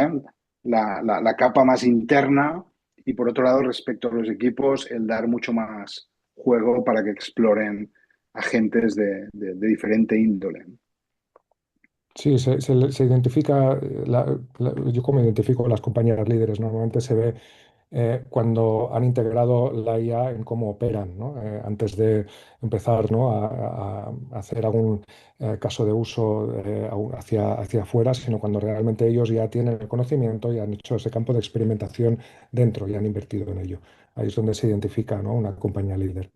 la capa más interna y por otro lado, respecto a los equipos, el dar mucho más juego para que exploren agentes de diferente índole. Sí, se identifica, yo como identifico las compañías líderes, normalmente se ve cuando han integrado la IA en cómo operan, ¿no? Antes de empezar, ¿no?, a hacer algún caso de uso hacia afuera, sino cuando realmente ellos ya tienen el conocimiento y han hecho ese campo de experimentación dentro y han invertido en ello. Ahí es donde se identifica, ¿no?, una compañía líder.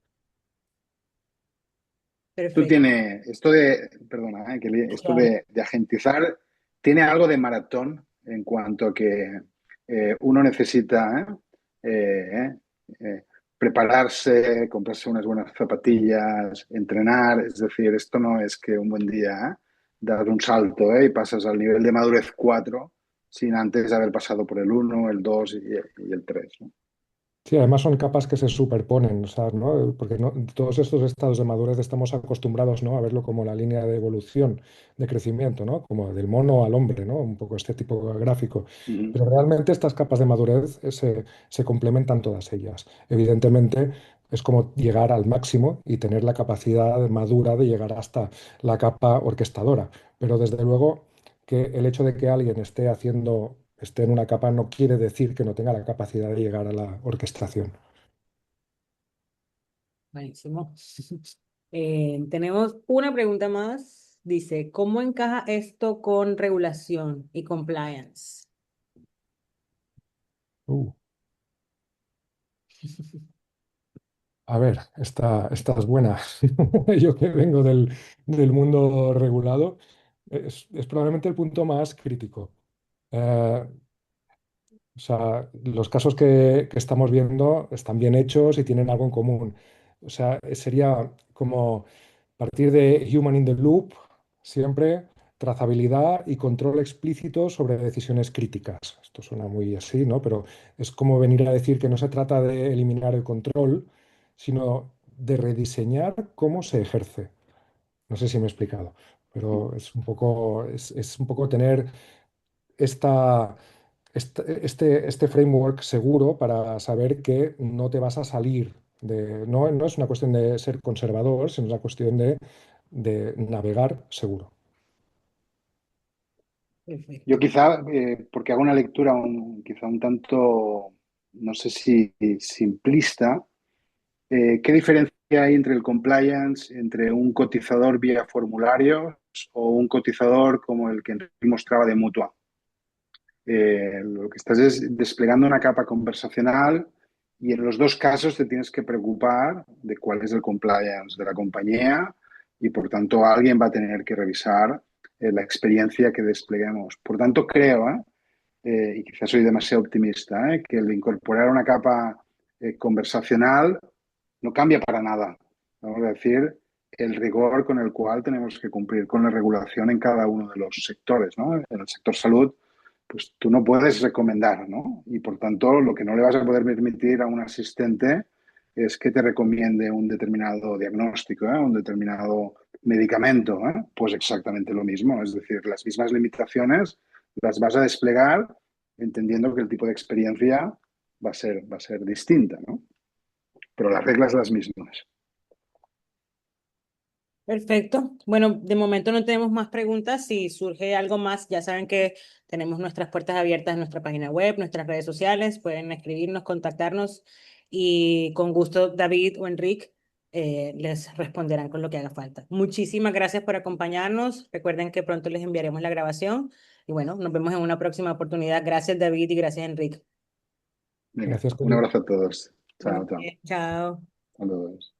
Tú Perfecto. tienes esto de, perdona, esto Claro. de agentizar, tiene algo de maratón en cuanto a que uno necesita prepararse, comprarse unas buenas zapatillas, entrenar. Es decir, esto no es que un buen día das un salto y pasas al nivel de madurez 4 sin antes haber pasado por el uno, el 2 y el 3, ¿no? Sí, además son capas que se superponen, o sea, ¿no? Porque todos estos estados de madurez estamos acostumbrados, ¿no?, a verlo como la línea de evolución, de crecimiento, ¿no?, como del mono al hombre, ¿no?, un poco este tipo gráfico. Ujú. Pero realmente estas capas de madurez se complementan todas ellas. Evidentemente es como llegar al máximo y tener la capacidad madura de llegar hasta la capa orquestadora. Pero desde luego que el hecho de que alguien esté en una capa no quiere decir que no tenga la capacidad de llegar a la orquestación. Buenísimo. Tenemos una pregunta más. dice, ¿cómo encaja esto con regulación y compliance? Uh, a ver, esta es buena. Yo que vengo del mundo regulado, es probablemente el punto más crítico. Eh, O sea, los casos que estamos viendo están bien hechos y tienen algo en común. O sea, sería como partir de human in the loop, siempre, trazabilidad y control explícito sobre decisiones críticas. Esto suena muy así, ¿no? Pero es como venir a decir que no se trata de eliminar el control, sino de rediseñar cómo se ejerce. No sé si me he explicado, pero es un poco tener esta este framework seguro para saber que no te vas a salir de... No, no es una cuestión de ser conservador, sino es una cuestión de navegar seguro. Yo Perfecto. quizá, porque hago una lectura quizá un tanto, no sé si simplista, ¿qué diferencia hay entre el compliance, entre un cotizador vía formularios o un cotizador como el que Enrique mostraba de Mutua? Lo que estás es desplegando una capa conversacional y en los dos casos te tienes que preocupar de cuál es el compliance de la compañía y por tanto alguien va a tener que revisar la experiencia que despleguemos. Por tanto, creo, y quizás soy demasiado optimista, que el incorporar una capa conversacional no cambia para nada. Vamos a decir, el rigor con el cual tenemos que cumplir con la regulación en cada uno de los sectores, ¿no? En el sector salud, pues tú no puedes recomendar, ¿no? Y por tanto, lo que no le vas a poder permitir a un asistente es que te recomiende un determinado diagnóstico, un determinado medicamento, ¿eh? Pues exactamente lo mismo. Es decir, las mismas limitaciones las vas a desplegar entendiendo que el tipo de experiencia va a ser distinta, ¿no? Pero las reglas las mismas. Perfecto. Bueno, de momento no tenemos más preguntas. Si surge algo más, ya saben que tenemos nuestras puertas abiertas en nuestra página web, nuestras redes sociales. Pueden escribirnos, contactarnos y con gusto David o Enrique les responderán con lo que haga falta. Muchísimas gracias por acompañarnos. Recuerden que pronto les enviaremos la grabación y bueno, nos vemos en una próxima oportunidad. Gracias David y gracias Enrique. Venga, Gracias, un Kelly. abrazo a todos. Chao, chao. Chao. Saludos.